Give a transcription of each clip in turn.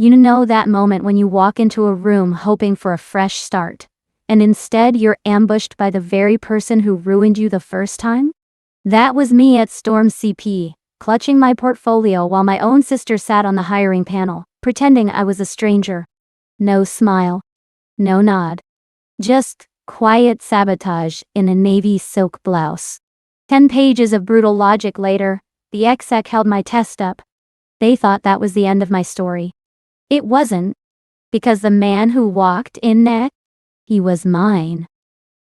You know that moment when you walk into a room hoping for a fresh start, and instead you're ambushed by the very person who ruined you the first time? That was me at Storm CP, clutching my portfolio while my own sister sat on the hiring panel, pretending I was a stranger. No smile. No nod. Just quiet sabotage in a navy silk blouse. 10 pages of brutal logic later, the exec held my test up. They thought that was the end of my story. It wasn't, because the man who walked in next, he was mine.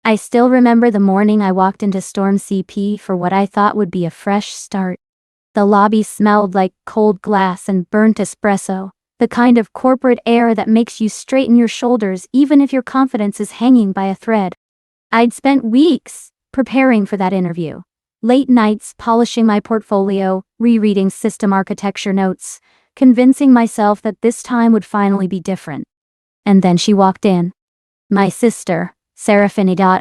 I still remember the morning I walked into Storm CP for what I thought would be a fresh start. The lobby smelled like cold glass and burnt espresso, the kind of corporate air that makes you straighten your shoulders even if your confidence is hanging by a thread. I'd spent weeks preparing for that interview. Late nights polishing my portfolio, rereading system architecture notes, convincing myself that this time would finally be different. And then she walked in. My sister, Seraphine.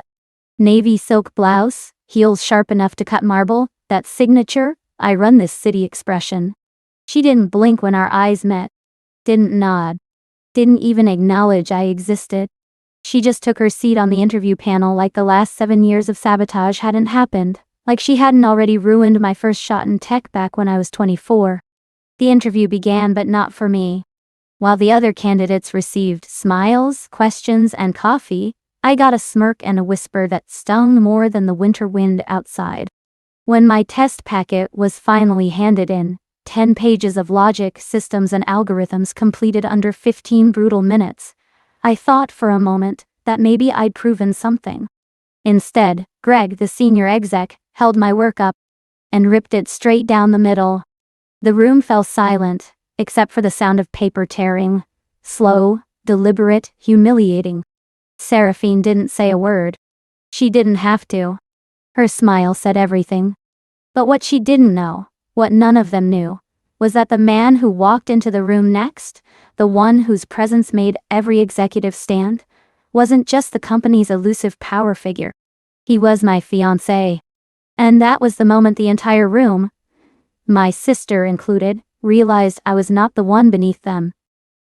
Navy silk blouse, heels sharp enough to cut marble, that signature, I run this city expression. She didn't blink when our eyes met. Didn't nod. Didn't even acknowledge I existed. She just took her seat on the interview panel like the last 7 years of sabotage hadn't happened, like she hadn't already ruined my first shot in tech back when I was 24. The interview began, but not for me. While the other candidates received smiles, questions, and coffee, I got a smirk and a whisper that stung more than the winter wind outside. When my test packet was finally handed in, 10 pages of logic, systems, and algorithms completed under 15 brutal minutes, I thought for a moment that maybe I'd proven something. Instead, Greg, the senior exec, held my work up and ripped it straight down the middle. The room fell silent, except for the sound of paper tearing. Slow, deliberate, humiliating. Seraphine didn't say a word. She didn't have to. Her smile said everything. But what she didn't know, what none of them knew, was that the man who walked into the room next, the one whose presence made every executive stand, wasn't just the company's elusive power figure. He was my fiancé. And that was the moment the entire room, my sister included, realized I was not the one beneath them.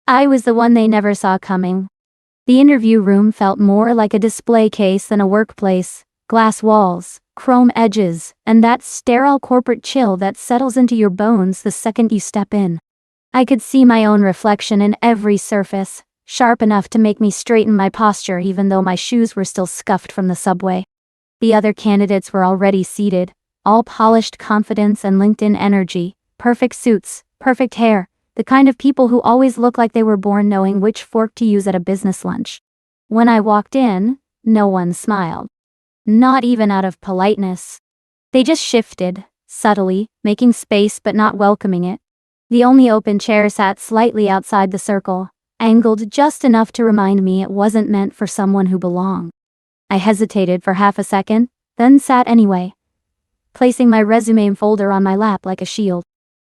I was the one they never saw coming. The interview room felt more like a display case than a workplace. Glass walls, chrome edges, and that sterile corporate chill that settles into your bones the second you step in. I could see my own reflection in every surface, sharp enough to make me straighten my posture even though my shoes were still scuffed from the subway. The other candidates were already seated, all polished confidence and LinkedIn energy, perfect suits, perfect hair, the kind of people who always look like they were born knowing which fork to use at a business lunch. When I walked in, no one smiled. Not even out of politeness. They just shifted, subtly, making space but not welcoming it. The only open chair sat slightly outside the circle, angled just enough to remind me it wasn't meant for someone who belonged. I hesitated for half a second, then sat anyway, placing my resume folder on my lap like a shield.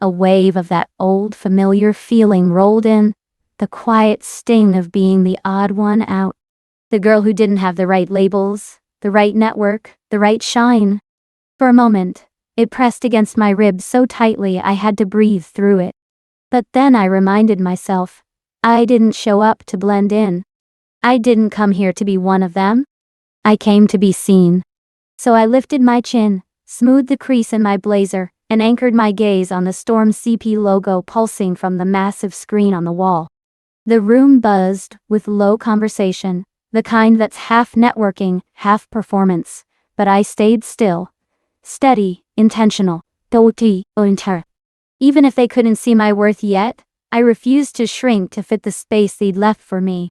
A wave of that old, familiar feeling rolled in, the quiet sting of being the odd one out. The girl who didn't have the right labels, the right network, the right shine. For a moment, it pressed against my ribs so tightly I had to breathe through it. But then I reminded myself, I didn't show up to blend in. I didn't come here to be one of them. I came to be seen. So I lifted my chin, smoothed the crease in my blazer, and anchored my gaze on the Storm CP logo pulsing from the massive screen on the wall. The room buzzed with low conversation, the kind that's half networking, half performance, but I stayed still. Steady, intentional. Even if they couldn't see my worth yet, I refused to shrink to fit the space they'd left for me.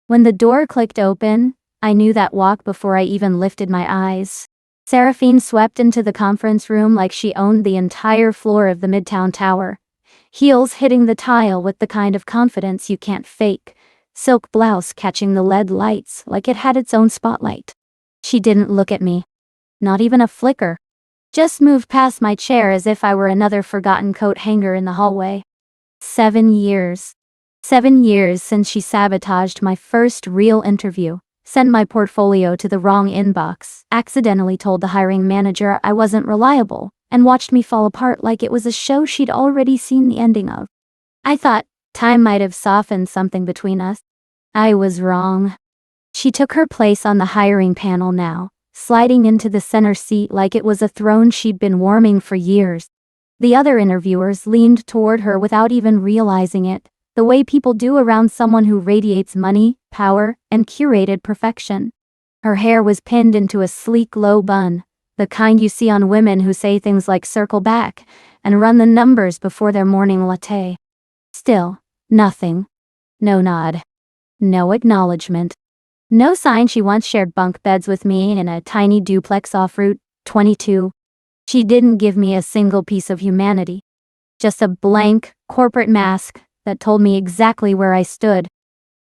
When the door clicked open, I knew that walk before I even lifted my eyes. Seraphine swept into the conference room like she owned the entire floor of the Midtown Tower. Heels hitting the tile with the kind of confidence you can't fake. Silk blouse catching the LED lights like it had its own spotlight. She didn't look at me. Not even a flicker. Just moved past my chair as if I were another forgotten coat hanger in the hallway. 7 years. 7 years since she sabotaged my first real interview. Sent my portfolio to the wrong inbox, accidentally told the hiring manager I wasn't reliable, and watched me fall apart like it was a show she'd already seen the ending of. I thought, Time might have softened something between us. I was wrong. She took her place on the hiring panel now, sliding into the center seat like it was a throne she'd been warming for years. The other interviewers leaned toward her without even realizing it, the way people do around someone who radiates money, power, and curated perfection. Her hair was pinned into a sleek low bun, the kind you see on women who say things like circle back and run the numbers before their morning latte. Still, nothing. No nod. No acknowledgement. No sign she once shared bunk beds with me in a tiny duplex off Route 22. She didn't give me a single piece of humanity. Just a blank, corporate mask that told me exactly where I stood.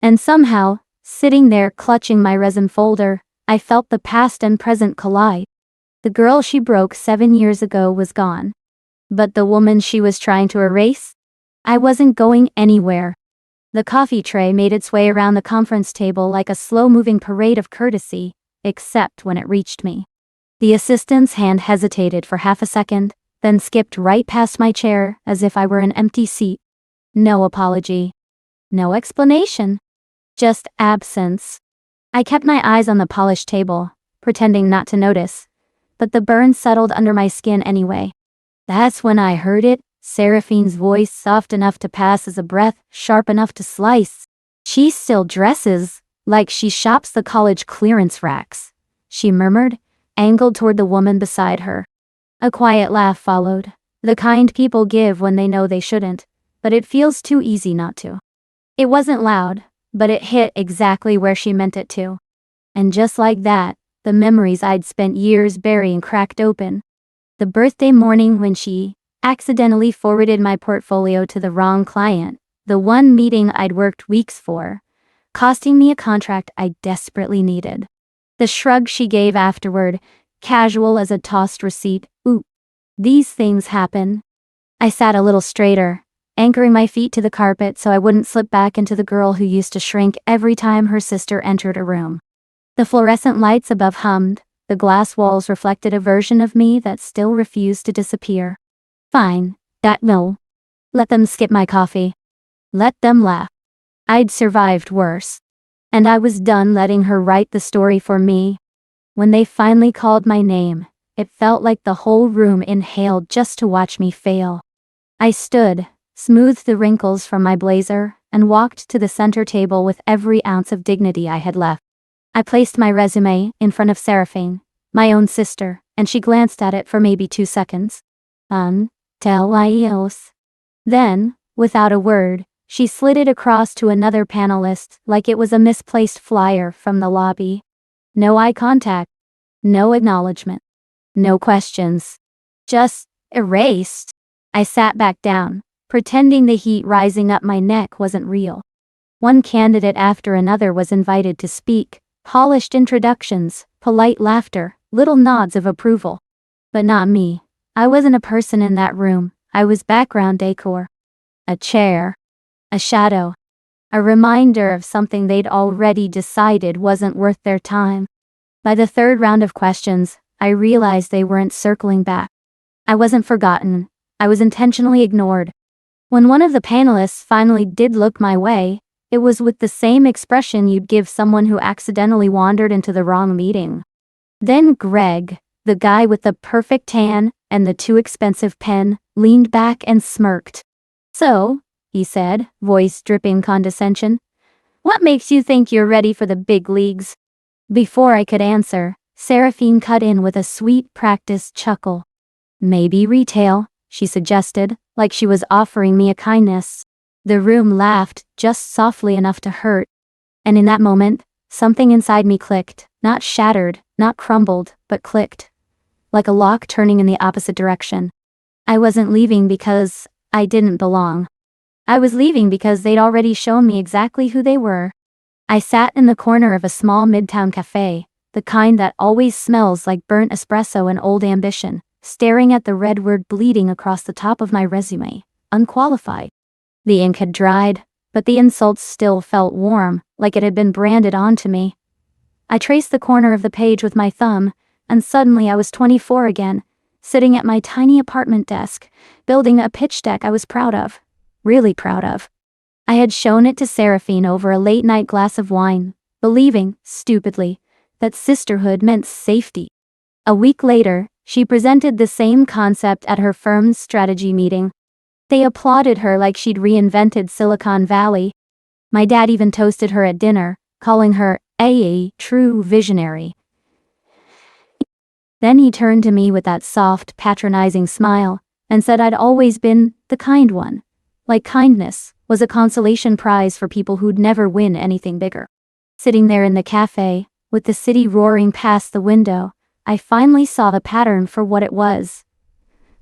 And somehow, sitting there clutching my resume folder, I felt the past and present collide. The girl she broke 7 years ago was gone. But the woman she was trying to erase? I wasn't going anywhere. The coffee tray made its way around the conference table like a slow-moving parade of courtesy, except when it reached me. The assistant's hand hesitated for half a second, then skipped right past my chair as if I were an empty seat. No apology. No explanation. Just absence. I kept my eyes on the polished table, pretending not to notice, but the burn settled under my skin anyway. That's when I heard it. Seraphine's voice, soft enough to pass as a breath, sharp enough to slice. She still dresses like she shops the college clearance racks, she murmured, angled toward the woman beside her. A quiet laugh followed, the kind people give when they know they shouldn't, but it feels too easy not to. It wasn't loud, but it hit exactly where she meant it to. And just like that, the memories I'd spent years burying cracked open. The birthday morning when she accidentally forwarded my portfolio to the wrong client, the one meeting I'd worked weeks for, costing me a contract I desperately needed. The shrug she gave afterward, casual as a tossed receipt. Ooh, these things happen. I sat a little straighter, anchoring my feet to the carpet so I wouldn't slip back into the girl who used to shrink every time her sister entered a room. The fluorescent lights above hummed, the glass walls reflected a version of me that still refused to disappear. Fine, that no. Let them skip my coffee. Let them laugh. I'd survived worse. And I was done letting her write the story for me. When they finally called my name, it felt like the whole room inhaled just to watch me fail. I stood, smoothed the wrinkles from my blazer, and walked to the center table with every ounce of dignity I had left. I placed my resume in front of Seraphine, my own sister, and she glanced at it for maybe 2 seconds. Tell Ios. Then, without a word, she slid it across to another panelist like it was a misplaced flyer from the lobby. No eye contact. No acknowledgement. No questions. Just erased. I sat back down, pretending the heat rising up my neck wasn't real. One candidate after another was invited to speak, polished introductions, polite laughter, little nods of approval. But not me. I wasn't a person in that room, I was background decor. A chair. A shadow. A reminder of something they'd already decided wasn't worth their time. By the third round of questions, I realized they weren't circling back. I wasn't forgotten, I was intentionally ignored. When one of the panelists finally did look my way, it was with the same expression you'd give someone who accidentally wandered into the wrong meeting. Then Greg, the guy with the perfect tan and the too expensive pen, leaned back and smirked. So, he said, voice dripping condescension, what makes you think you're ready for the big leagues? Before I could answer, Seraphine cut in with a sweet, practiced chuckle. Maybe retail, she suggested, like she was offering me a kindness. The room laughed, just softly enough to hurt. And in that moment, something inside me clicked, not shattered, not crumbled, but clicked. Like a lock turning in the opposite direction. I wasn't leaving because I didn't belong. I was leaving because they'd already shown me exactly who they were. I sat in the corner of a small midtown cafe, the kind that always smells like burnt espresso and old ambition, staring at the red word bleeding across the top of my resume, unqualified. The ink had dried, but the insults still felt warm, like it had been branded onto me. I traced the corner of the page with my thumb, and suddenly I was 24 again, sitting at my tiny apartment desk, building a pitch deck I was proud of. Really proud of. I had shown it to Seraphine over a late-night glass of wine, believing, stupidly, that sisterhood meant safety. A week later, she presented the same concept at her firm's strategy meeting. They applauded her like she'd reinvented Silicon Valley. My dad even toasted her at dinner, calling her a true visionary. Then he turned to me with that soft, patronizing smile, and said I'd always been the kind one. Like kindness was a consolation prize for people who'd never win anything bigger. Sitting there in the cafe, with the city roaring past the window, I finally saw the pattern for what it was.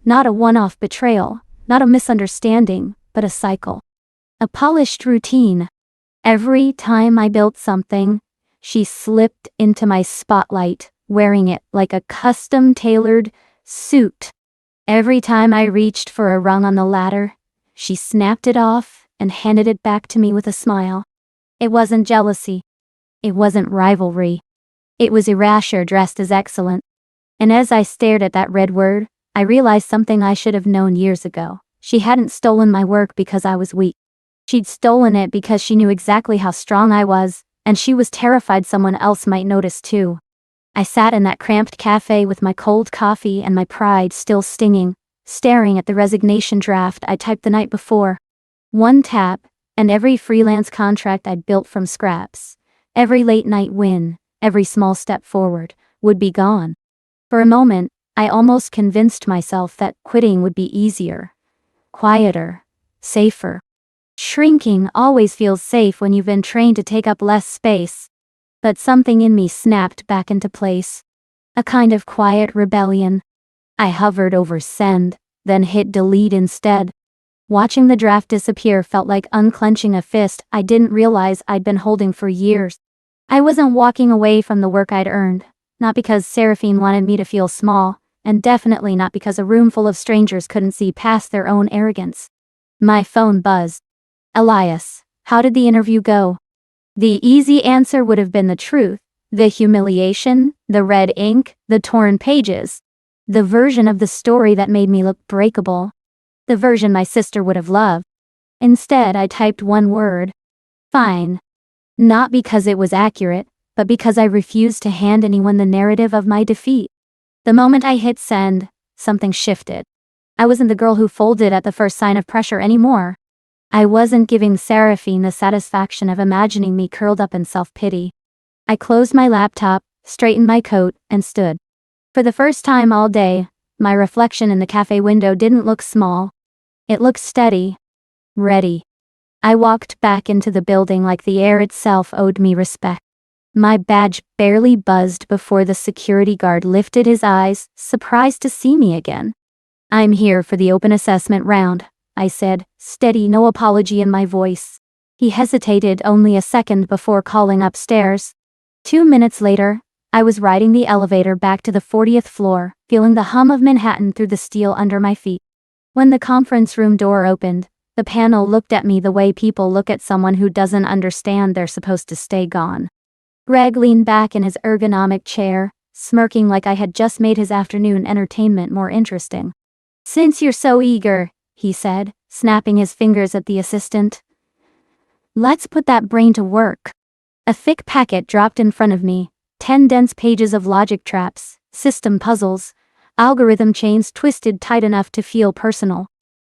Not a one-off betrayal, not a misunderstanding, but a cycle. A polished routine. Every time I built something, she slipped into my spotlight, wearing it like a custom-tailored suit. Every time I reached for a rung on the ladder, she snapped it off and handed it back to me with a smile. It wasn't jealousy. It wasn't rivalry. It was erasure dressed as excellent. And as I stared at that red word, I realized something I should have known years ago. She hadn't stolen my work because I was weak. She'd stolen it because she knew exactly how strong I was, and she was terrified someone else might notice too. I sat in that cramped cafe with my cold coffee and my pride still stinging, staring at the resignation draft I typed the night before. One tap, and every freelance contract I'd built from scraps, every late-night win, every small step forward, would be gone. For a moment, I almost convinced myself that quitting would be easier, quieter, safer. Shrinking always feels safe when you've been trained to take up less space. But something in me snapped back into place. A kind of quiet rebellion. I hovered over send, then hit delete instead. Watching the draft disappear felt like unclenching a fist I didn't realize I'd been holding for years. I wasn't walking away from the work I'd earned, not because Seraphine wanted me to feel small, and definitely not because a room full of strangers couldn't see past their own arrogance. My phone buzzed. Elias, how did the interview go? The easy answer would have been the truth. The humiliation, the red ink, the torn pages. The version of the story that made me look breakable. The version my sister would have loved. Instead, I typed one word. Fine. Not because it was accurate, but because I refused to hand anyone the narrative of my defeat. The moment I hit send, something shifted. I wasn't the girl who folded at the first sign of pressure anymore. I wasn't giving Seraphine the satisfaction of imagining me curled up in self-pity. I closed my laptop, straightened my coat, and stood. For the first time all day, my reflection in the cafe window didn't look small. It looked steady. Ready. I walked back into the building like the air itself owed me respect. My badge barely buzzed before the security guard lifted his eyes, surprised to see me again. I'm here for the open assessment round, I said, steady, no apology in my voice. He hesitated only a second before calling upstairs. 2 minutes later, I was riding the elevator back to the 40th floor, feeling the hum of Manhattan through the steel under my feet. When the conference room door opened, the panel looked at me the way people look at someone who doesn't understand they're supposed to stay gone. Greg leaned back in his ergonomic chair, smirking like I had just made his afternoon entertainment more interesting. Since you're so eager, he said, snapping his fingers at the assistant. Let's put that brain to work. A thick packet dropped in front of me, 10 dense pages of logic traps, system puzzles, algorithm chains twisted tight enough to feel personal.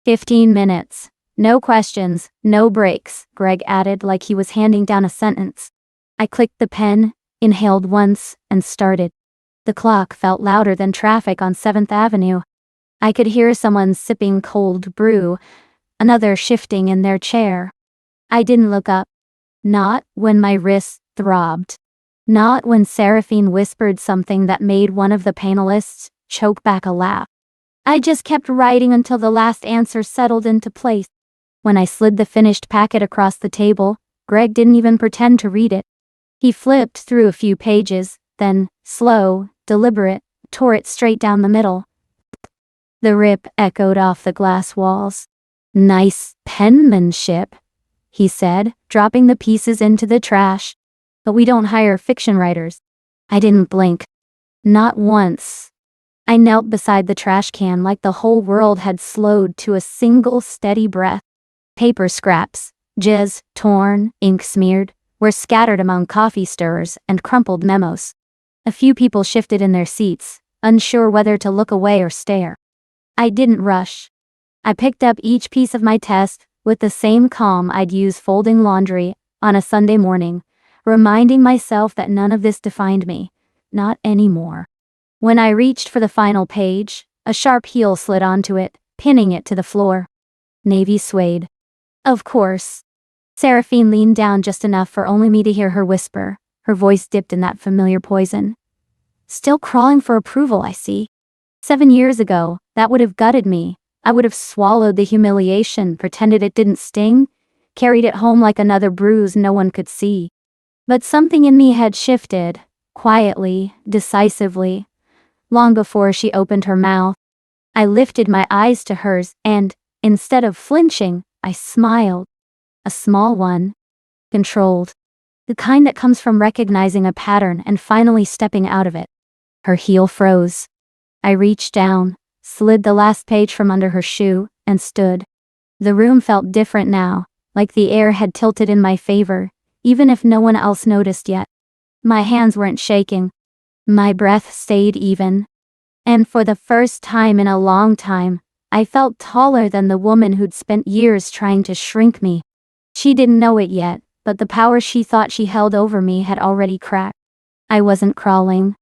15 minutes. No questions, no breaks, Greg added like he was handing down a sentence. I clicked the pen, inhaled once, and started. The clock felt louder than traffic on 7th Avenue. I could hear someone sipping cold brew, another shifting in their chair. I didn't look up. Not when my wrists throbbed. Not when Seraphine whispered something that made one of the panelists choke back a laugh. I just kept writing until the last answer settled into place. When I slid the finished packet across the table, Greg didn't even pretend to read it. He flipped through a few pages, then, slow, deliberate, tore it straight down the middle. The rip echoed off the glass walls. Nice penmanship, he said, dropping the pieces into the trash. But we don't hire fiction writers. I didn't blink. Not once. I knelt beside the trash can like the whole world had slowed to a single steady breath. Paper scraps, Jizz, torn, ink smeared, were scattered among coffee stirrers and crumpled memos. A few people shifted in their seats, unsure whether to look away or stare. I didn't rush. I picked up each piece of my test with the same calm I'd use folding laundry on a Sunday morning, reminding myself that none of this defined me. Not anymore. When I reached for the final page, a sharp heel slid onto it, pinning it to the floor. Navy suede. Of course. Seraphine leaned down just enough for only me to hear her whisper, her voice dipped in that familiar poison. Still crawling for approval, I see. 7 years ago, that would have gutted me. I would have swallowed the humiliation, pretended it didn't sting, carried it home like another bruise no one could see. But something in me had shifted, quietly, decisively, long before she opened her mouth. I lifted my eyes to hers and, instead of flinching, I smiled. A small one. Controlled. The kind that comes from recognizing a pattern and finally stepping out of it. Her heel froze. I reached down, slid the last page from under her shoe, and stood. The room felt different now, like the air had tilted in my favor, even if no one else noticed yet. My hands weren't shaking. My breath stayed even. And for the first time in a long time, I felt taller than the woman who'd spent years trying to shrink me. She didn't know it yet, but the power she thought she held over me had already cracked. I wasn't crawling.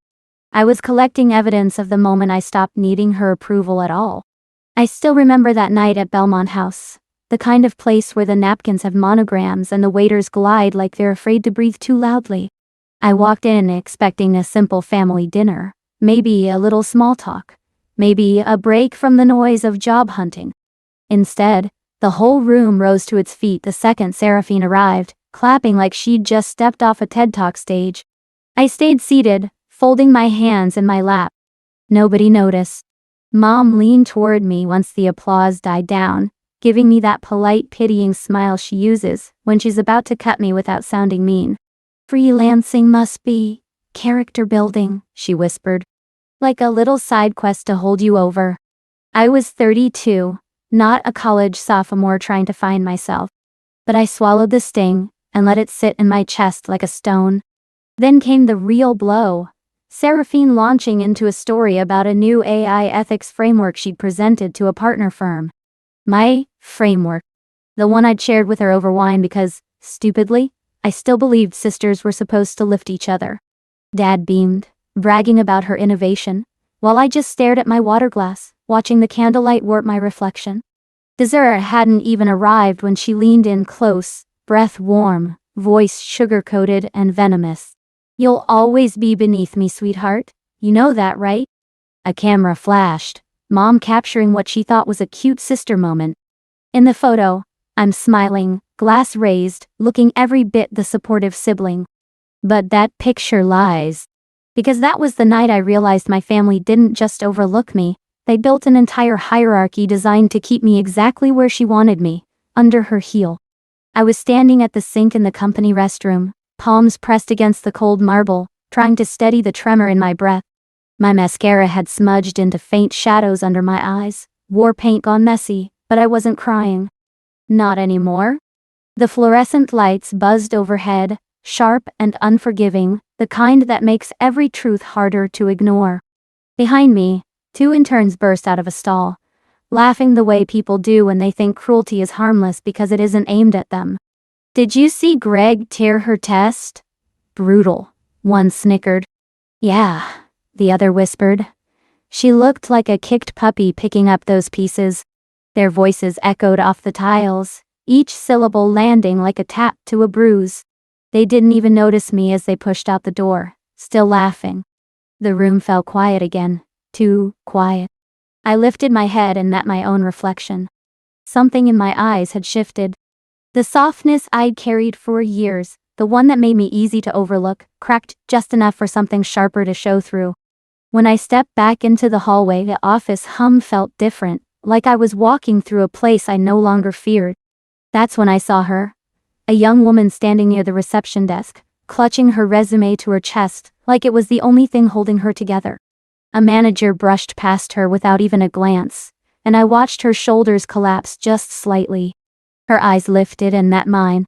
I was collecting evidence of the moment I stopped needing her approval at all. I still remember that night at Belmont House, the kind of place where the napkins have monograms and the waiters glide like they're afraid to breathe too loudly. I walked in expecting a simple family dinner, maybe a little small talk, maybe a break from the noise of job hunting. Instead, the whole room rose to its feet the second Seraphine arrived, clapping like she'd just stepped off a TED Talk stage. I stayed seated, folding my hands in my lap. Nobody noticed. Mom leaned toward me once the applause died down, giving me that polite, pitying smile she uses when she's about to cut me without sounding mean. Freelancing must be character building, she whispered. Like a little side quest to hold you over. I was 32, not a college sophomore trying to find myself. But I swallowed the sting and let it sit in my chest like a stone. Then came the real blow. Seraphine launching into a story about a new AI ethics framework she'd presented to a partner firm. My framework. The one I'd shared with her over wine because, stupidly, I still believed sisters were supposed to lift each other. Dad beamed, bragging about her innovation, while I just stared at my water glass, watching the candlelight warp my reflection. Dessert hadn't even arrived when she leaned in close, breath warm, voice sugar-coated and venomous. You'll always be beneath me, sweetheart. You know that, right? A camera flashed, Mom capturing what she thought was a cute sister moment. In the photo, I'm smiling, glass raised, looking every bit the supportive sibling. But that picture lies. Because that was the night I realized my family didn't just overlook me, they built an entire hierarchy designed to keep me exactly where she wanted me, under her heel. I was standing at the sink in the company restroom, palms pressed against the cold marble, trying to steady the tremor in my breath. My mascara had smudged into faint shadows under my eyes, war paint gone messy, but I wasn't crying. Not anymore. The fluorescent lights buzzed overhead, sharp and unforgiving, the kind that makes every truth harder to ignore. Behind me, 2 interns burst out of a stall, laughing the way people do when they think cruelty is harmless because it isn't aimed at them. Did you see Greg tear her test? Brutal, one snickered. Yeah, the other whispered. She looked like a kicked puppy picking up those pieces. Their voices echoed off the tiles, each syllable landing like a tap to a bruise. They didn't even notice me as they pushed out the door, still laughing. The room fell quiet again, too quiet. I lifted my head and met my own reflection. Something in my eyes had shifted. The softness I'd carried for years, the one that made me easy to overlook, cracked just enough for something sharper to show through. When I stepped back into the hallway, the office hum felt different, like I was walking through a place I no longer feared. That's when I saw her. A young woman standing near the reception desk, clutching her resume to her chest, like it was the only thing holding her together. A manager brushed past her without even a glance, and I watched her shoulders collapse just slightly. Her eyes lifted and met mine.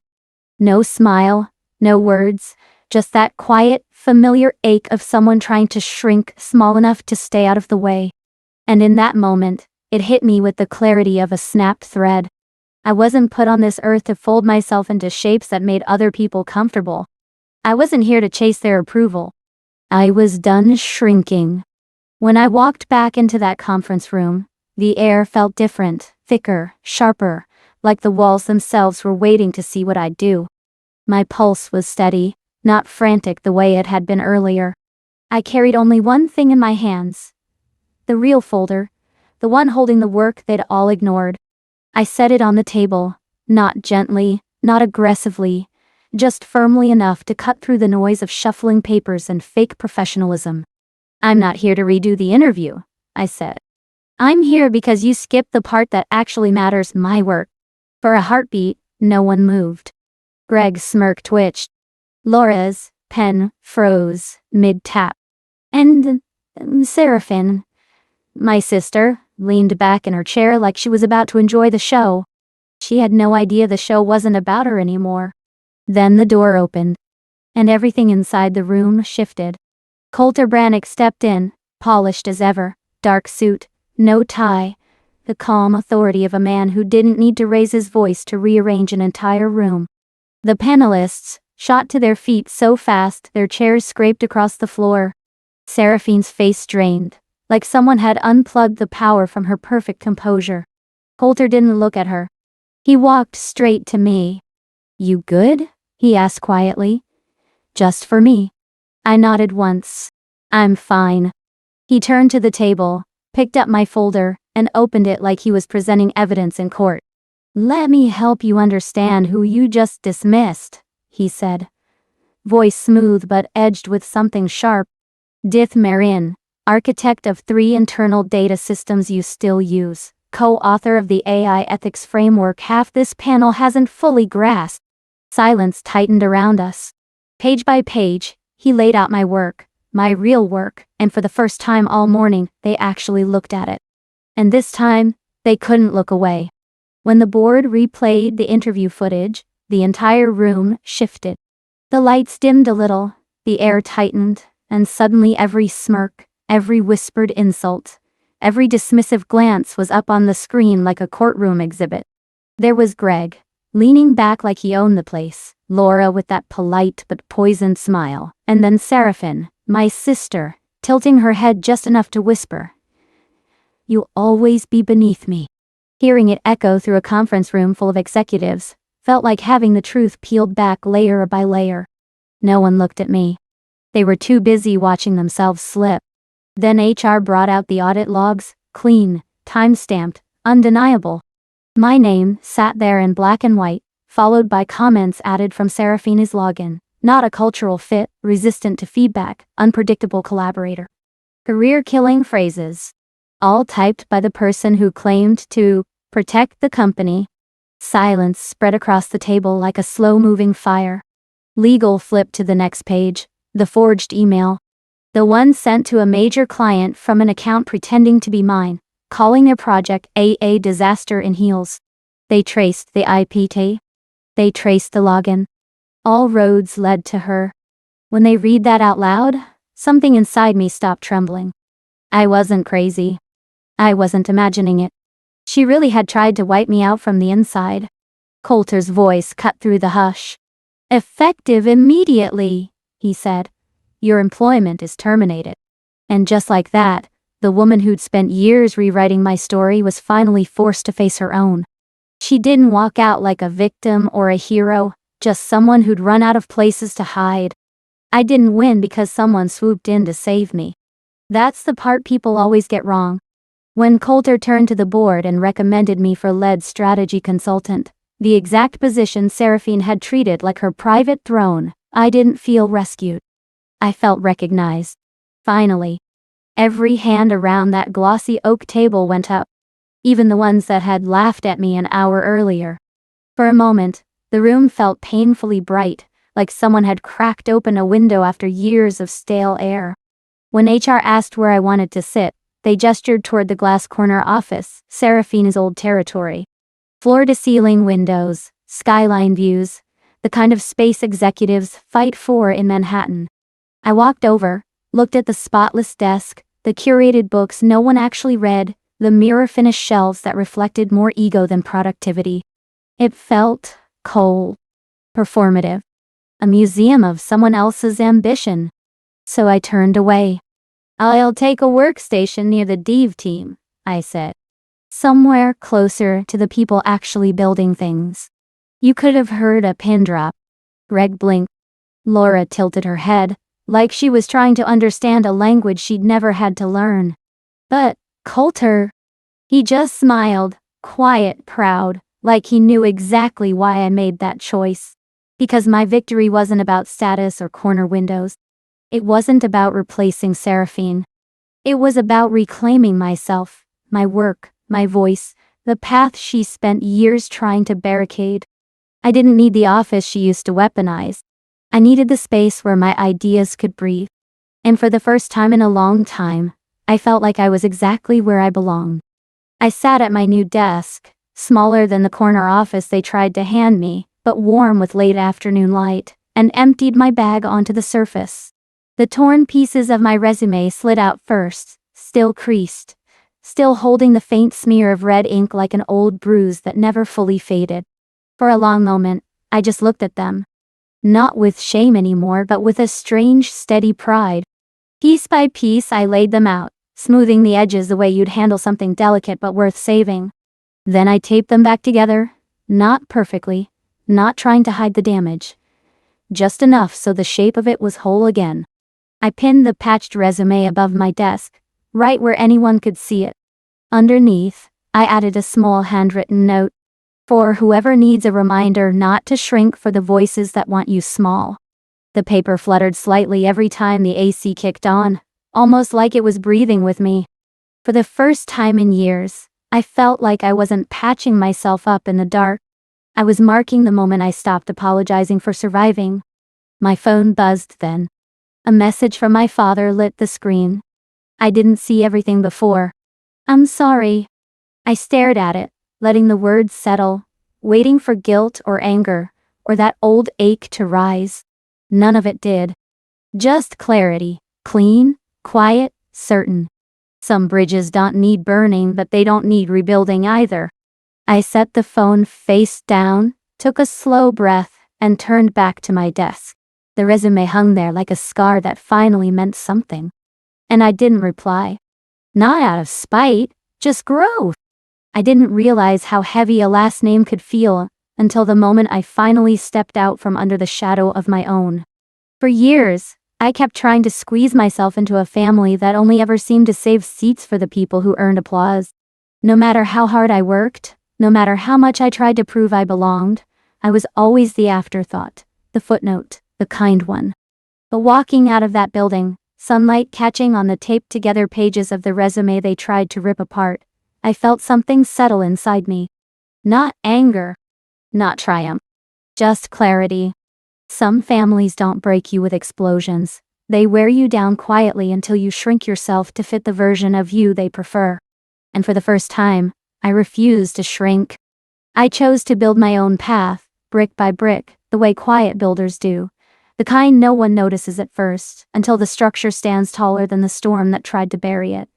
No smile, no words, just that quiet, familiar ache of someone trying to shrink small enough to stay out of the way. And in that moment, it hit me with the clarity of a snapped thread. I wasn't put on this earth to fold myself into shapes that made other people comfortable. I wasn't here to chase their approval. I was done shrinking. When I walked back into that conference room, the air felt different, thicker, sharper, like the walls themselves were waiting to see what I'd do. My pulse was steady, not frantic the way it had been earlier. I carried only one thing in my hands. The real folder, the one holding the work they'd all ignored. I set it on the table, not gently, not aggressively, just firmly enough to cut through the noise of shuffling papers and fake professionalism. "I'm not here to redo the interview," I said. "I'm here because you skipped the part that actually matters, my work." For a heartbeat, no one moved. Greg's smirk twitched. Laura's pen froze mid-tap. And Seraphine, my sister, leaned back in her chair like she was about to enjoy the show. She had no idea the show wasn't about her anymore. Then the door opened, and everything inside the room shifted. Coulter Brannick stepped in, polished as ever, dark suit, no tie, the calm authority of a man who didn't need to raise his voice to rearrange an entire room. The panelists shot to their feet so fast their chairs scraped across the floor. Seraphine's face drained, like someone had unplugged the power from her perfect composure. Coulter didn't look at her. He walked straight to me. "You good?" he asked quietly. "Just for me." I nodded once. "I'm fine." He turned to the table, picked up my folder, and opened it like he was presenting evidence in court. "Let me help you understand who you just dismissed," he said. Voice smooth but edged with something sharp. "Dith Marin, architect of 3 internal data systems you still use, co-author of the AI ethics framework half this panel hasn't fully grasped." Silence tightened around us. Page by page, he laid out my work, my real work, and for the first time all morning, they actually looked at it. And this time, they couldn't look away. When the board replayed the interview footage, the entire room shifted. The lights dimmed a little, the air tightened, and suddenly every smirk, every whispered insult, every dismissive glance was up on the screen like a courtroom exhibit. There was Greg, leaning back like he owned the place, Laura with that polite but poisoned smile, and then Seraphine, my sister, tilting her head just enough to whisper, "You'll always be beneath me." Hearing it echo through a conference room full of executives felt like having the truth peeled back layer by layer. No one looked at me. They were too busy watching themselves slip. Then HR brought out the audit logs, clean, time-stamped, undeniable. My name sat there in black and white, followed by comments added from Seraphine's login. Not a cultural fit, resistant to feedback, unpredictable collaborator. Career-killing phrases. All typed by the person who claimed to protect the company. Silence spread across the table like a slow-moving fire. Legal flipped to the next page, the forged email. The one sent to a major client from an account pretending to be mine, calling their project a disaster in heels. They traced the IP tape. They traced the login. All roads led to her. When they read that out loud, something inside me stopped trembling. I wasn't crazy. I wasn't imagining it. She really had tried to wipe me out from the inside. Coulter's voice cut through the hush. "Effective immediately," he said. "Your employment is terminated." And just like that, the woman who'd spent years rewriting my story was finally forced to face her own. She didn't walk out like a victim or a hero, just someone who'd run out of places to hide. I didn't win because someone swooped in to save me. That's the part people always get wrong. When Coulter turned to the board and recommended me for lead strategy consultant, the exact position Seraphine had treated like her private throne, I didn't feel rescued. I felt recognized. Finally. Every hand around that glossy oak table went up. Even the ones that had laughed at me an hour earlier. For a moment, the room felt painfully bright, like someone had cracked open a window after years of stale air. When HR asked where I wanted to sit, they gestured toward the glass corner office, Seraphine's old territory. Floor-to-ceiling windows, skyline views, the kind of space executives fight for in Manhattan. I walked over, looked at the spotless desk, the curated books no one actually read, the mirror-finished shelves that reflected more ego than productivity. It felt cold, performative, a museum of someone else's ambition. So I turned away. "I'll take a workstation near the dev team," I said. "Somewhere closer to the people actually building things." You could have heard a pin drop. Greg blinked. Laura tilted her head, like she was trying to understand a language she'd never had to learn. But Coulter, he just smiled, quiet, proud, like he knew exactly why I made that choice. Because my victory wasn't about status or corner windows. It wasn't about replacing Seraphine. It was about reclaiming myself, my work, my voice, the path she spent years trying to barricade. I didn't need the office she used to weaponize. I needed the space where my ideas could breathe. And for the first time in a long time, I felt like I was exactly where I belonged. I sat at my new desk, smaller than the corner office they tried to hand me, but warm with late afternoon light, and emptied my bag onto the surface. The torn pieces of my resume slid out first, still creased, still holding the faint smear of red ink like an old bruise that never fully faded. For a long moment, I just looked at them. Not with shame anymore, but with a strange, steady pride. Piece by piece, I laid them out, smoothing the edges the way you'd handle something delicate but worth saving. Then I taped them back together, not perfectly, not trying to hide the damage. Just enough so the shape of it was whole again. I pinned the patched resume above my desk, right where anyone could see it. Underneath, I added a small handwritten note. For whoever needs a reminder not to shrink for the voices that want you small. The paper fluttered slightly every time the AC kicked on, almost like it was breathing with me. For the first time in years, I felt like I wasn't patching myself up in the dark. I was marking the moment I stopped apologizing for surviving. My phone buzzed then. A message from my father lit the screen. I didn't see everything before. "I'm sorry." I stared at it, letting the words settle, waiting for guilt or anger, or that old ache to rise. None of it did. Just clarity, clean, quiet, certain. Some bridges don't need burning, but they don't need rebuilding either. I set the phone face down, took a slow breath, and turned back to my desk. The resume hung there like a scar that finally meant something. And I didn't reply. Not out of spite, just growth. I didn't realize how heavy a last name could feel until the moment I finally stepped out from under the shadow of my own. For years, I kept trying to squeeze myself into a family that only ever seemed to save seats for the people who earned applause. No matter how hard I worked, no matter how much I tried to prove I belonged, I was always the afterthought, the footnote, the kind one. But walking out of that building, sunlight catching on the taped-together pages of the resume they tried to rip apart, I felt something settle inside me. Not anger, not triumph, just clarity. Some families don't break you with explosions. They wear you down quietly until you shrink yourself to fit the version of you they prefer. And for the first time, I refused to shrink. I chose to build my own path, brick by brick, the way quiet builders do. The kind no one notices at first, until the structure stands taller than the storm that tried to bury it.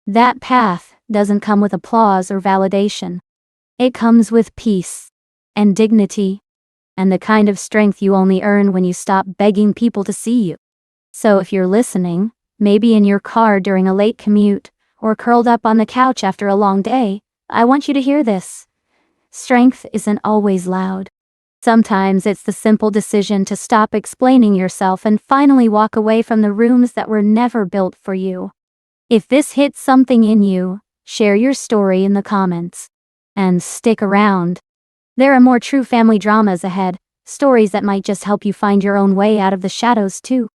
That path doesn't come with applause or validation. It comes with peace and dignity and the kind of strength you only earn when you stop begging people to see you. So if you're listening, maybe in your car during a late commute or curled up on the couch after a long day, I want you to hear this. Strength isn't always loud. Sometimes it's the simple decision to stop explaining yourself and finally walk away from the rooms that were never built for you. If this hits something in you, share your story in the comments. And stick around. There are more true family dramas ahead, stories that might just help you find your own way out of the shadows too.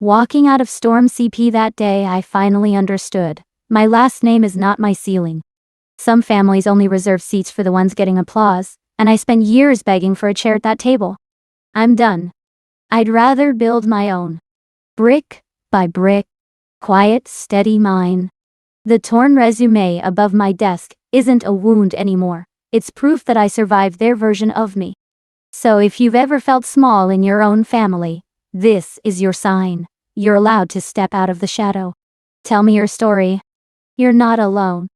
Walking out of Storm CP that day, I finally understood. My last name is not my ceiling. Some families only reserve seats for the ones getting applause, and I spent years begging for a chair at that table. I'm done. I'd rather build my own. Brick by brick. Quiet, steady mine. The torn resume above my desk isn't a wound anymore. It's proof that I survived their version of me. So if you've ever felt small in your own family, this is your sign. You're allowed to step out of the shadow. Tell me your story. You're not alone.